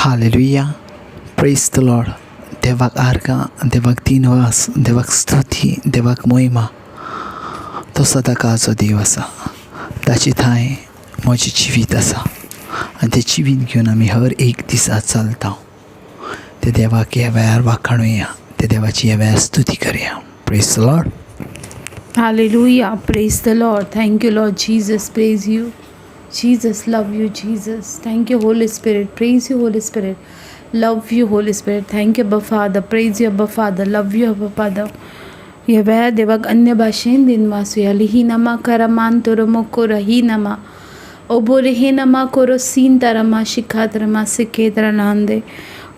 Hallelujah. Praise the Lord. देवाक आर्गां, देवाक दिनवास, देवाक स्तुती, देवाक महिमा. तो सदांकाळचो देव आसा. ताची थाय म्हजें जिवीत आसा आनी तें जिवीत घेवन आमी हर एक दिसा चलता. ते देवाक ह्या वेळार वाखाणुया, ते देवाची ह्या वेळार स्तुती करया. Praise the Lord. Hallelujah. Praise the Lord. Thank you, Lord Jesus. Praise you. Jesus, love you, Jesus. Thank you, Holy Spirit. Praise you, Holy Spirit. Love you, Holy Spirit. Thank you, Abba Father. Praise you, Abba Father. Love you, Abba Father. ह्या वेळार देवाक अन्य भाशेन दिन वाचुया. लिही नमा करामान तोरमो कोरही नमा ओबोरेहे नमा कोरो सीन तारमा शिखात रमा सिकेत रनांदे.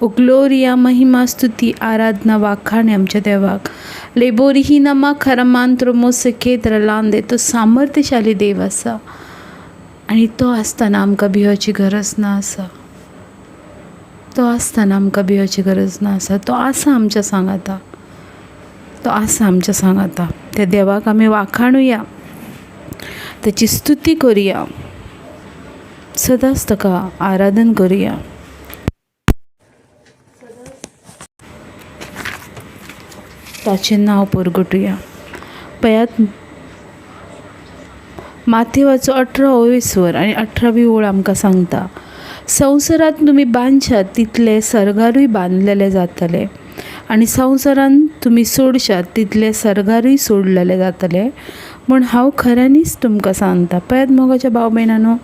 ओ ग्लोरिया, महिमा, स्तुती, आराधना, वाखाणे आमच्या देवाक. लेबोरिही नमा खरमांत्र मोसखेत रलांदे. तो सामर्थ्यशाली देव आसा आणि तो आसतना आमकां भिवची गरज ना आसा. तो आसतना आमकां भिवची गरज ना आसा. तो आसा आमच्या सांगाता. तो आसा आमच्या सांगाता. त्या देवाक आमी वाखाणुया, त्याची स्तुती करुया, सदांच ताका आराधन करुया. ताचें नांव परगटुया. पयात माथेवाचो 18वे स्वर आनी 18वी ओळ आमकां सांगता, संवसारांत तुमी बांदशात तितले सर्गारूय बांदलेले जातले आनी संवसारांत तुमी सोडशात तितले सर्गारूय सोडलेले जातले म्हूण हांव खऱ्यांनीच तुमकां सांगता. पयात मोगाच्या भाव भयणांनो,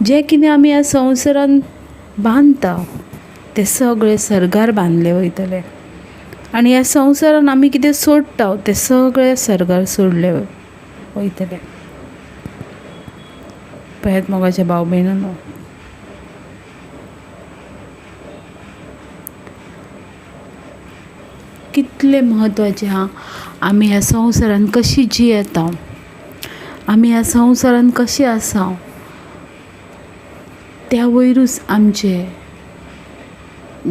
जें कितें आमी ह्या संवसारांत बांदता तें सगळें सर्गार बांदले वयतले आनी ह्या संवसारान आमी कितें सोडटा तें सगळें सर्गार सोडले वयतले. पळयात मोगाच्या भाव भयणांनो, कितले म्हत्वाचें आमी ह्या संवसारान कशी जियेता, आमी ह्या संवसारान कशी आसा, त्या वयरूच आमचें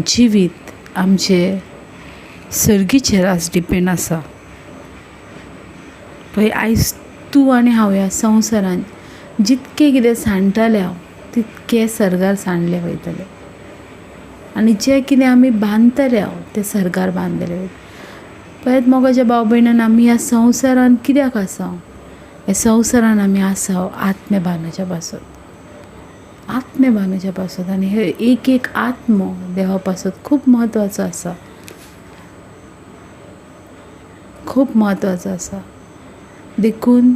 जिवीत, आमचें सर्गीचेर आज डिपेंड आसा. पळय, आयज तूं आनी हांव ह्या संवसारान जितकें कितें सांडटले तितकें सर्गार सांडले वयतले आनी जें कितें आमी बांदतले तें सर्गार बांदलेले वयतले. पळयात मोगाच्या भाव भयणान, आमी ह्या संवसारान कित्याक आसा? ह्या संवसारान आमी आसा आत्मेभानाच्या पासत. आत्मेभानाच्या पासत आनी हे एक आत्मो देवा पासत खूब म्हत्वाचो आसा. खूब म्हत्वाचो आसा. देखून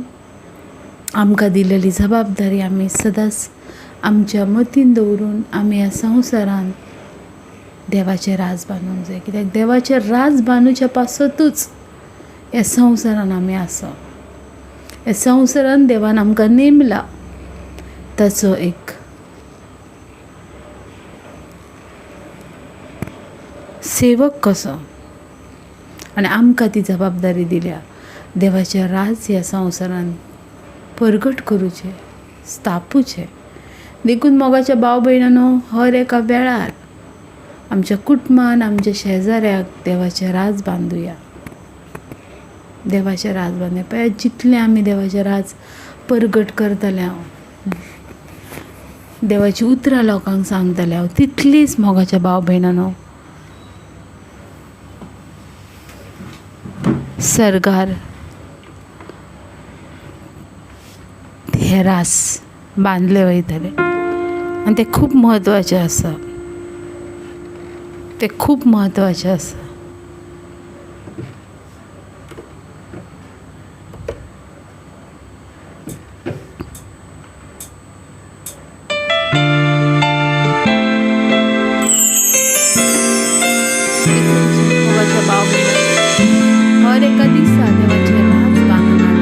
आमकां दिलेली जबाबदारी आमी सदांच आमच्या मतीन दवरून आमी ह्या संवसारान देवाचें राज बांदूंक जाय. कित्याक देवाचें राज बांदूच्या पासतूच ह्या संवसारान आमी आसा. ह्या संवसारान देवान आमकां नेमला ताचो एक सेवक कसो आनी आमकां ती जबाबदारी दिल्या देवाचें राज ह्या संवसारान परगट करूचें, स्थापूचें. देखून मोगाच्या भाव भयणांनो, हर एका वेळार आमच्या कुटुंबान, आमच्या शेजाऱ्याक देवाचें राज बांदुया. देवाचें राज बांदुया. पळय, जितलें आमी देवाचें राज परगट करतले, देवाची उतरां लोकांक सांगतले, तितलीच मोगाच्या भाव भयणांनो सर्गार हे रास बांदले वयतले आनी ते खूब म्हत्वाचें आसा. ते खूब म्हत्वाचें आसा. हर एका दिसा देवाचें राज बांदून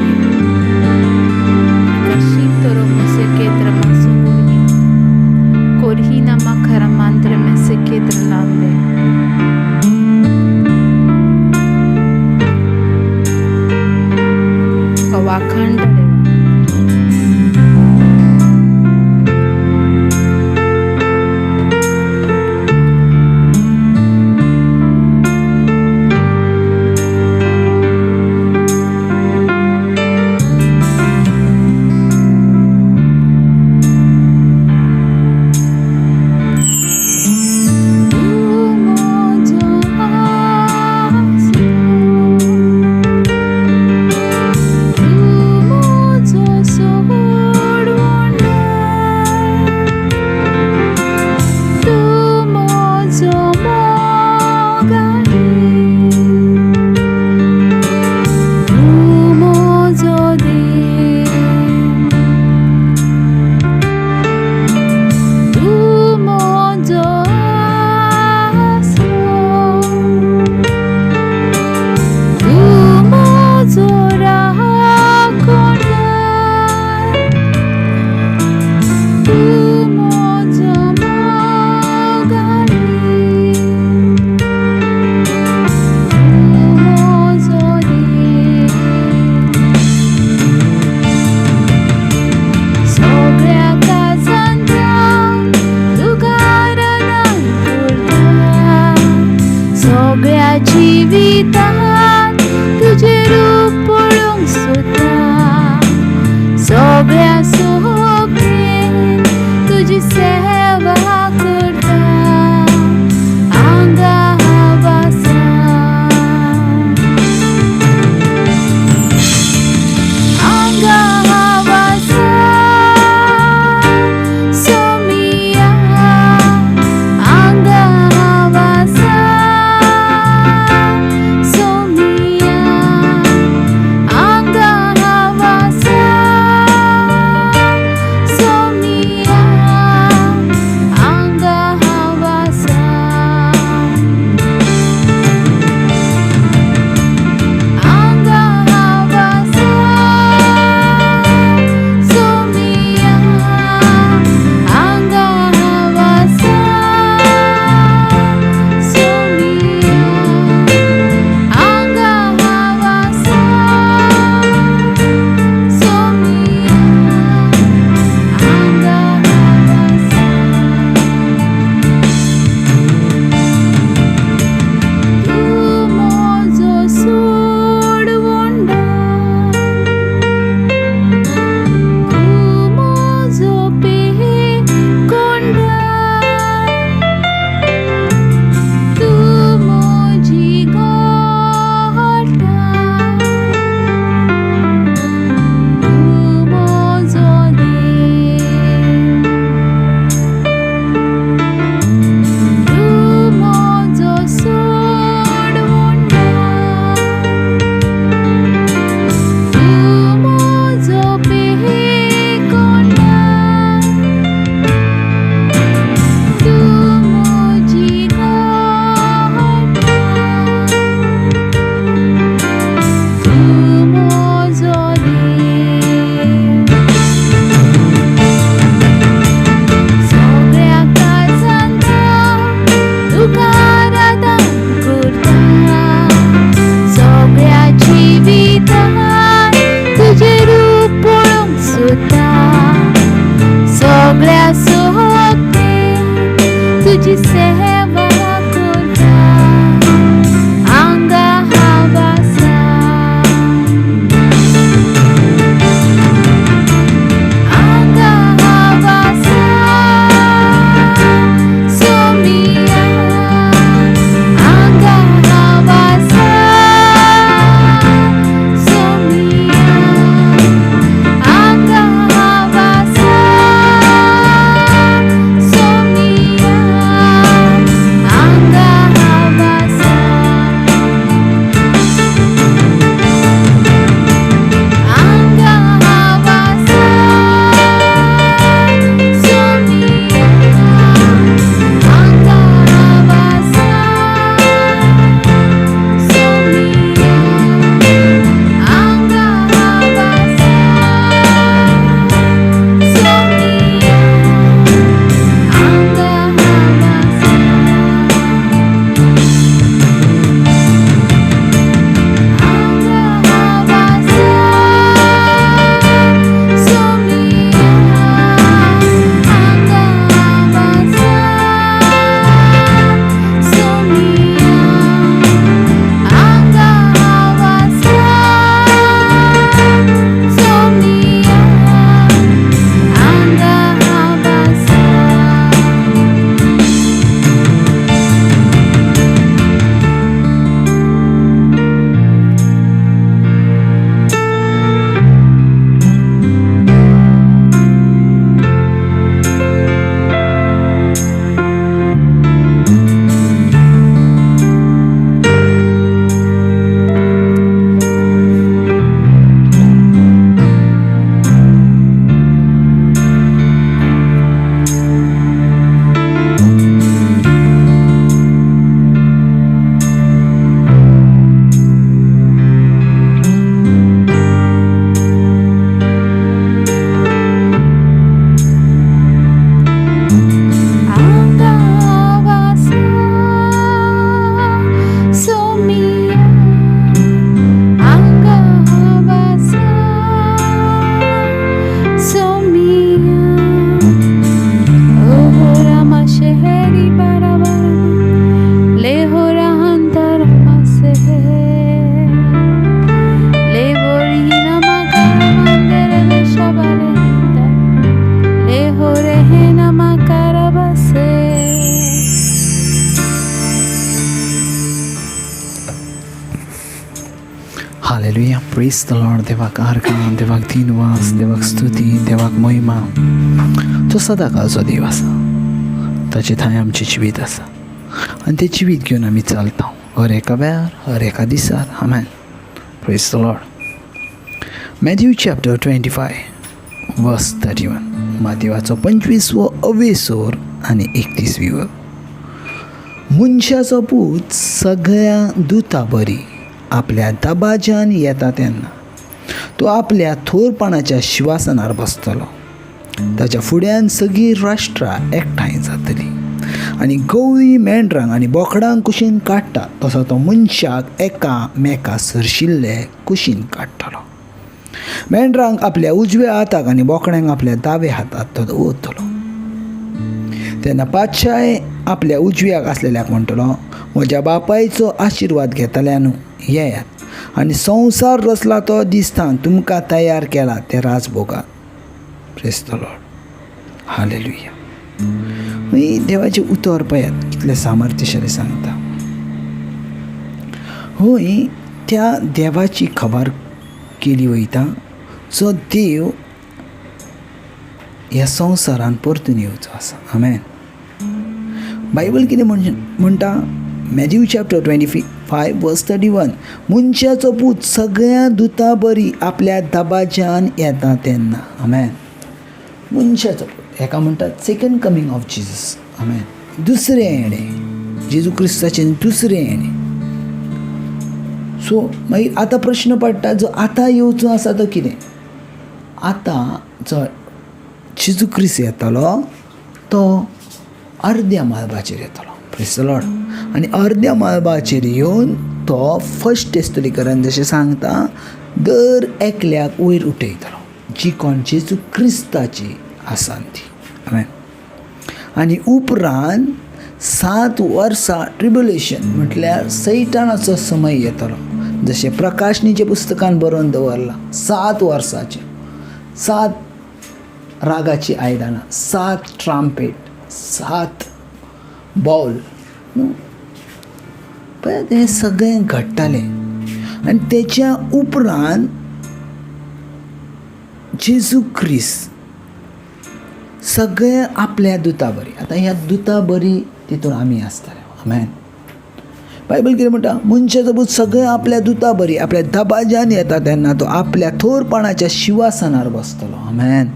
कोरही नमा खरमांत्र में सिकेत रलांदे. सेवा करता आंगा हवासा आंगा हवासा सोमिया आंगा हवासा सोमिया आंगा हवासा सोमिया आंगा हवासा आंगा हवासा सोमिया आंगा हवासा सोमिया आंगा हवासा सोमिया आंगा हवासा तू माझो सोडवोंडा तू माझो पेकोंडा तू माझी गोठा तू माझो देव तू माझो सोडवोंडा तू माझो पेकोंडा तू माझी गोठा तू माझो देव सगळ्या काळजांता तुका आराधना करता सगळ्या जिवितांत तुजें रूप पळोवंक सोदता सगळ्या सोबतेक तुजी सेवा करता आंगा हवासा आंगा हवासा सोमिया आंगा हवासा सोमिया आंगा हवासा सोमिया प्रेज द लॉर्ड. देवाक आर्गां, देवाक दिनवास, देवाक स्तुती, देवाक महिमा. तो सदां काळचो देव आसा. ताचे थंय आमचें जिवीत आसा आनी तें जिवीत घेवन आमी चलता हर एका वेळार, हर एका दिसार. Amen. Praise the Lord. Matthew chapter 25 verse 31. मातयेवाचो 25वो अवेसोर आनी 31वी वळ. मनशाचो पूत सगळ्या दुता बरी आपल्या दबाज्यान येता तेन्ना तो आपल्या थोरपणाच्या शिवासनार बसतलो. ताच्या फुड्यान सगळीं राष्ट्रां एकठांय जातलीं आनी गवळी मेंढरांक आनी बोकडांक कुशीन काडटा तसो तो मनशाक एकामेका सरशिल्ले कुशीन काडटलो. मेंढरांक आपल्या उजव्या हाताक आनी बोकड्यांक आपल्या दावे हाताक तो दवरतलो. तेन्ना पातशाय आपल्या उजव्याक आसलेल्याक म्हणटलो, म्हज्या बापायचो आशिर्वाद घेतल्यान येयात आनी संवसार रचला तो दिसतान तुमकां तयार केला ते राजभोगात. Praise the Lord. हालेलुया. देवाचे उतर पळयात कितले सामर्थ्यशाली सांगता. होय त्या देवाची खबर केली वयता जो देव ह्या संवसारान परतून येवचो आसा. आमेन. बायबल कितें म्हणटा? Matthew chapter 25 verse 31. मनशाचो पूत सगळ्या दुता बरी आपल्या दबाज्यान येता तेन्ना. आमेन. मनशाचो पूत हेका म्हणटात सेकंड कमिंग ऑफ जिजस. आमेन. दुसरें येणें, जेजू क्रिस्ताचें दुसरें येणें. सो मागीर आतां प्रश्न पडटा, जो आतां येवचो आसा तो कितें? आतां जो जेजू क्रिस्त येतलो तो अर्द्या माळबाचेर येतलो. Praise the Lord. आनी अर्द्या माळबाचेर येवन तो फर्स्ट टेस्टलीकरान जशें सांगता दर एकल्याक वयर उठयतलो जी कोण जेजू क्रिस्ताची आसा ती. आमेन. आनी उपरांत 7 वर्सां ट्रिब्युलेशन म्हटल्यार सैतानाचो समय येतलो. जशें प्रकाशनीच्या पुस्तकान बरोवन दवरला 7 वर्साचे 7 रागाची आयदनां, 7 ट्राम्पेट, 7 बॉल. पळय तें सगळें घडटलें आनी तेच्या उपरांत जेजू क्रिस्त सगळे आपल्या दुता बरी. आतां ह्या दुता बरी तितून आमी आसतले. आमेन. बायबल कितें म्हणटा? मनशाचो पूत सगळे आपल्या दुता बरी आपल्या दबाज्यान येता तेन्ना तो आपल्या थोरपणाच्या शिवासनार बसतलो. आमेन.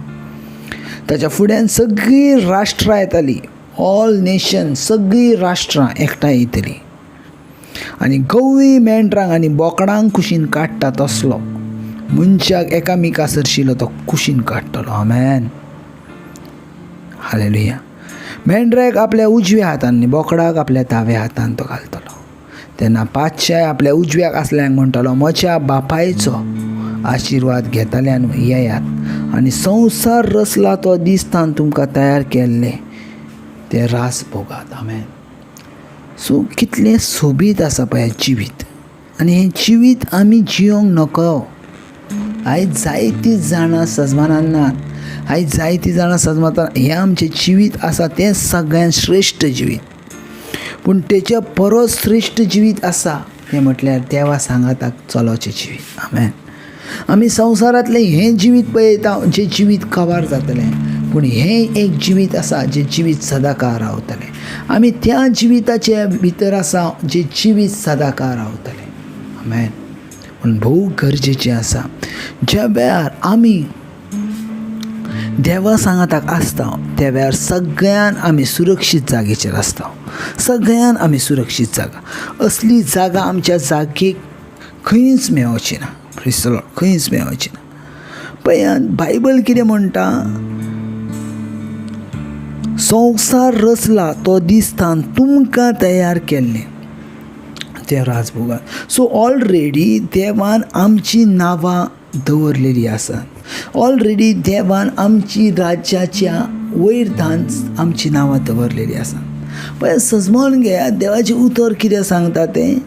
ताच्या फुड्यान सगळीं राष्ट्रां येतालीं. ऑल नेशन, सगळीं राष्ट्रां एकठांय येतलीं आनी गवळी मेंढरांक आनी बोकडांक कुशीन काडटा तसलो मनशाक एकामेका सरशिल्लो तो कुशीन काडटलो. आमेन. हालेलुया. मेंढराक आपल्या उजव्या हातान आनी बोकडाक आपल्या दाव्या हातान तो घालतलो. तेन्ना पातशाय आपल्या उजव्याक आसल्यांक म्हणटलो, म्हज्या बापायचो आशिर्वाद घेतल्यान येयात आनी संवसार रचला तो दिसतान तुमकां तयार केल्ले ते रास भोगात. आमेन. सो कितलें सोबीत आसा पळय जिवीत. आनी हें जिवीत आमी जियोंक नकळो. आयज जायतीं जाणां सजमानान नात. आयज जायतीं जाणां सजमतात हें आमचें जिवीत आसा तें सगळ्यांत श्रेश्ठ जिवीत. पूण तेच्या परस श्रेश्ठ जिवीत आसा तें म्हटल्यार देवा सांगाताक चलोवचें जिवीत. आमेन. आमी संवसारांतलें हें जिवीत पळयता जें जिवीत काबार जातलें, पूण हें एक जिवीत आसा जें जिवीत सदांकाळ रावतलें. आमी त्या जिविताचे भितर आसा जें जिवीत सदांकाळ रावतलें. आमेन. पूण भोव गरजेचें आसा ज्या वेळार आमी देवा सांगाताक आसता त्या वेळार सगळ्यान आमी सुरक्षीत जागेचेर आसता. सगळ्यान आमी सुरक्षीत जागा. असली जागा आमच्या जागेक खंयच मेळची ना. Praise the Lord. खंयच मेळची ना. पळयात बायबल कितें म्हणटा? संवसार रचला तो दिसतान तुमकां तयार केल्लें ते राजभोगात. सो ऑलरेडी देवान आमची नांवां दवरलेलीं आसात. ऑलरेडी देवान आमची राज्याच्या वैरतान आमची नांवां दवरलेलीं आसात. पळय सजमोन घेया देवाचें उतर कितें सांगता तें.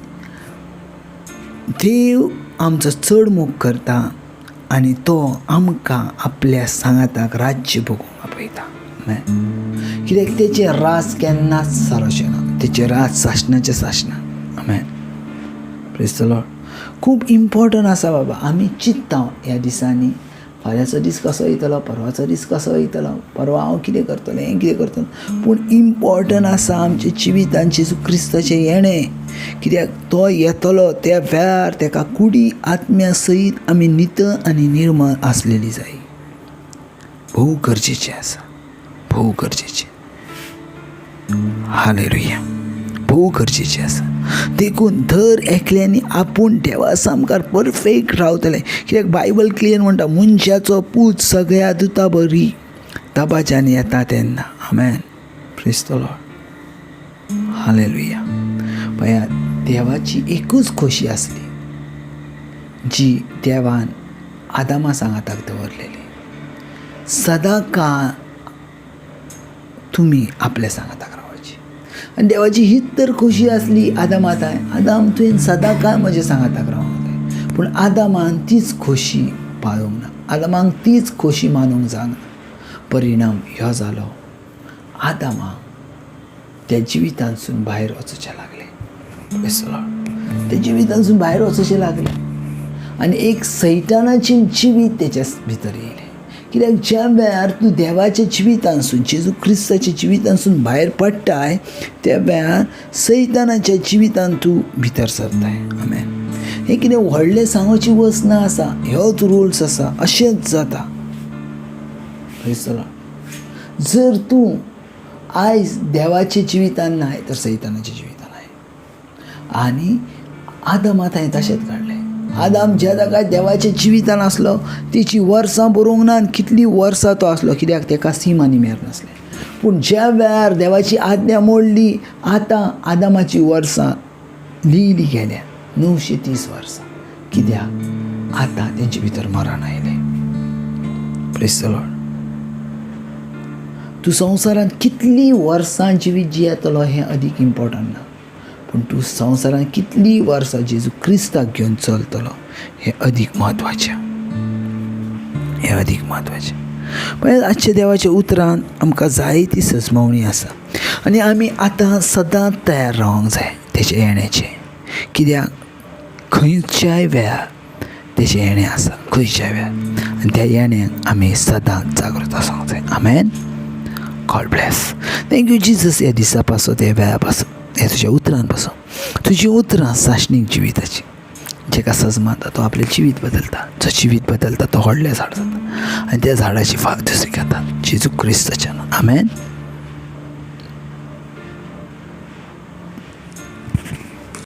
देव आमचो चड मोग करता आनी तो आमकां आपल्या सांगाताक राज्य भोगूंक आपयता. कित्याक तेचें रास केन्नाच सारचें ना. तेचें रास सासणाचें सासना. आमेन. Praise the Lord. खूब इम्पॉर्टंट आसा बाबा. आमी चिंत्ता ह्या दिसांनी फाल्यांचो दीस कसो येतलो, परवाचो दीस कसो येतलो, परवा हांव कितें करतलें, हें कितें करतलें. पूण इम्पॉर्टंट आसा आमच्या जिवितांत जेजू क्रिस्ताचें येणें. कित्याक तो येतलो त्या वेळार ताका कुडी आत्म्या सयत आमी नितळ आनी निर्मळ आसलेली जाय. भोव गरजेचें आसा, भोव गरजेचें. हालेलुया. भोव गरजेचें आसा. देखून दर एकल्यानी आपूण देवा सामकार परफेक्ट रावतले. कित्याक बायबल क्लियर म्हणटा मनशाचो पूत सगळ्या दुता बरी दबाज्यान येता तेन्ना. Amen. Praise the Lord. Hallelujah. पळयात, देवाची एकूच खोशी आसली जी देवान आदामा सांगाताक दवरलेली. सदां काळ तुमी आपल्या सांगाताक रावची. आनी देवाची हीच तर खोशी आसली आदामाताय. आदाम तुवें सदां काळ म्हज्या सांगाताक रावंक जाय. पूण आदामान तीच खोशी पाळूंक ना. आदामाक तीच खोशी मानूंक जायना. परिणाम ह्यो जालो, आदामाक त्या जिवितांसून भायर वचचें लागलें. त्या जिवितांसून भायर वचचें लागलें. आनी एक सैतानाची जिवीत तेच्या भितर येयलें. कित्याक ज्या वेळार तूं देवाच्या जिवितांसून, जेजू क्रिस्ताच्या जिवितांसून भायर पडटाय त्या वेळार सैतानाच्या जिवितांत तूं भितर सरताय. आमेन. हें कितें व्हडलें सांगोची वस्त ना आसा. ह्योच रुल्स आसा. अशेंच जाता. जर तूं आयज देवाच्या जिवितान नाय तर सैतानाच्या जिवितान आय. आनी आदामात हांवें तशेंच काडलें. आदाम ज्या काय देवाच्या जिवितान आसलो तेची वर्सां बरोवंक ना आनी कितलीं वर्सां तो आसलो, कित्याक ताका सीम आनी मेर नासलें. पूण ज्या वेळार देवाची आज्ञा मोडली, आतां आदामाची वर्सां लिहिली गेल्या 930 वर्सां. कित्याक आतां तेंचे भितर मरण आयलें. Praise the Lord. तूं संवसारांत कितलीं वर्सां जिवीत जियेतलो हें अदीक इम्पॉर्टंट ना. पूण तूं संवसारांत कितलीं वर्सां जेजू क्रिस्ताक घेवन चलतलो हें अदीक म्हत्वाचें. हें अदीक म्हत्वाचें. पण आजच्या देवाच्या उतरांत आमकां जायती सजमवणी आसा. आनी आमी आतां सदांच तयार रावंक जाय तेचे येण्याचें. कित्याक खंयच्याय वेळार तेचें येणें आसा. खंयच्याय वेळार. आनी त्या येण्याक आमी सदांच जागृत आसूंक जाय. Amen. God bless. Thank you Jesus. ह्या दिसा पासून त्या वेळा पासून हे तुज्या उतरान पासून तुजी उतरां साशणीक जिविताची. जेका सजमाता तो आपलें जिवीत बदलता. जो जिवीत बदलता तो व्हडलें झाड जाता. आनी त्या झाडाची फाल दुसरी घेता. जेजू क्रिस्ताच्या नांवान. आमेन.